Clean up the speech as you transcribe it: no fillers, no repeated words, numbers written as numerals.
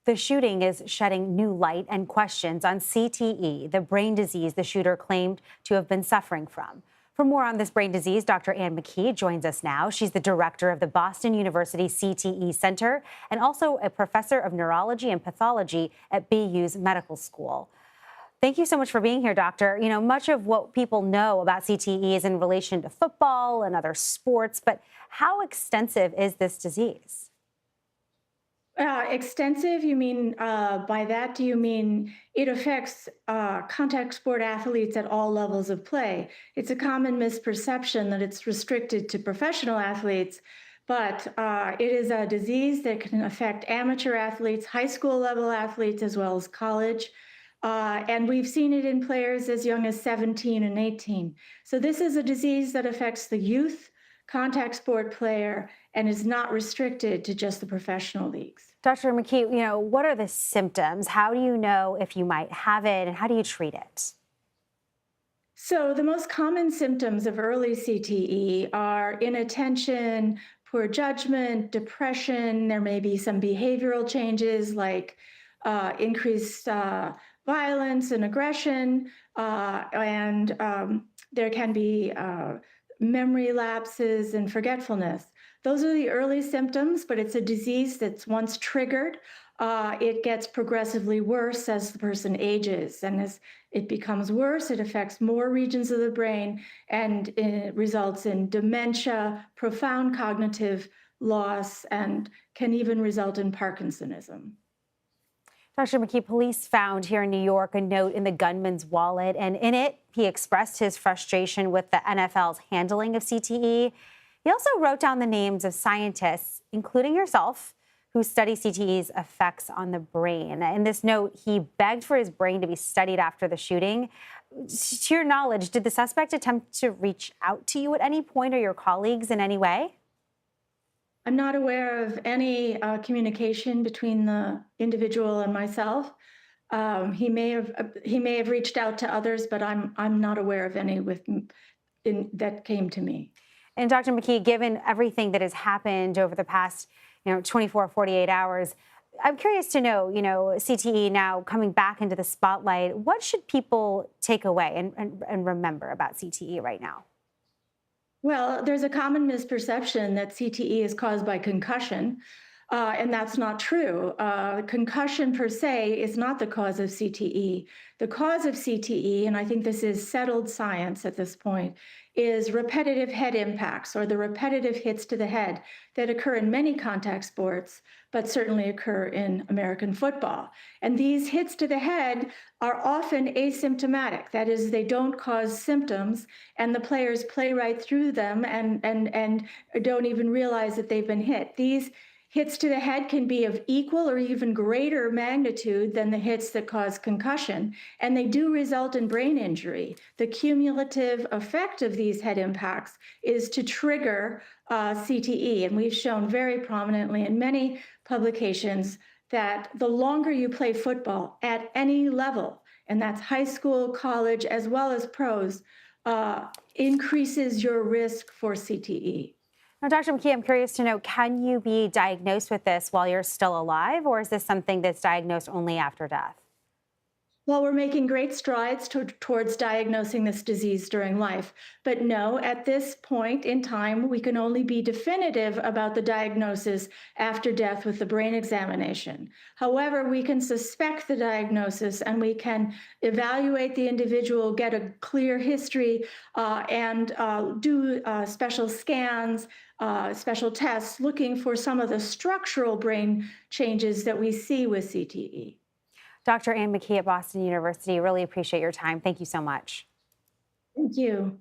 The shooting is shedding new light and questions on CTE, the brain disease the shooter claimed to have been suffering from. For more on this brain disease, Dr. McKee joins us now. She's the director of the Boston University CTE Center and also a professor of neurology and pathology at BU's medical school. Thank you so much for being here, doctor. You know, much of what people know about CTE is in relation to football and other sports, but how extensive is this disease? Extensive, you mean, by that, do you mean it affects contact sport athletes at all levels of play? It's a common misperception that it's restricted to professional athletes, but it is a disease that can affect amateur athletes, high school level athletes, as well as college. And we've seen it in players as young as 17 and 18. So this is a disease that affects the youth contact sport player and is not restricted to just the professional leagues. Dr. McKee, what are the symptoms? How do you know if you might have it, and how do you treat it? So the most common symptoms of early CTE are inattention, poor judgment, depression. There may be some behavioral changes like increased violence and aggression, and there can be memory lapses and forgetfulness. Those are the early symptoms, but it's a disease that's once triggered, it gets progressively worse as the person ages. And as it becomes worse, it affects more regions of the brain and it results in dementia, profound cognitive loss, and can even result in Parkinsonism. Dr. McKee, police found here in New York a note in the gunman's wallet, and in it, he expressed his frustration with the NFL's handling of CTE. He also wrote down the names of scientists, including yourself, who study CTE's effects on the brain. In this note, he begged for his brain to be studied after the shooting. To your knowledge, did the suspect attempt to reach out to you at any point or your colleagues in any way? I'm not aware of any communication between the individual and myself. He may have reached out to others, but I'm not aware of any that came to me. And Dr. McKee, given everything that has happened over the past 24, 48 hours, I'm curious to know, CTE now coming back into the spotlight, what should people take away and remember about CTE right now? Well, there's a common misperception that CTE is caused by concussion, and that's not true. Concussion per se is not the cause of CTE. The cause of CTE, and I think this is settled science at this point, is repetitive head impacts or the repetitive hits to the head that occur in many contact sports, but certainly occur in American football. And these hits to the head are often asymptomatic. That is, they don't cause symptoms, and the players play right through them and don't even realize that they've been hit. These hits to the head can be of equal or even greater magnitude than the hits that cause concussion, and they do result in brain injury. The cumulative effect of these head impacts is to trigger CTE, and we've shown very prominently in many publications that the longer you play football at any level, and that's high school, college, as well as pros, increases your risk for CTE. Now, Dr. McKee, I'm curious to know, can you be diagnosed with this while you're still alive, or is this something that's diagnosed only after death? Well, we're making great strides towards diagnosing this disease during life. But no, at this point in time, we can only be definitive about the diagnosis after death with the brain examination. However, we can suspect the diagnosis and we can evaluate the individual, get a clear history, and do special scans, special tests looking for some of the structural brain changes that we see with CTE. Dr. McKee at Boston University, really appreciate your time. Thank you so much. Thank you.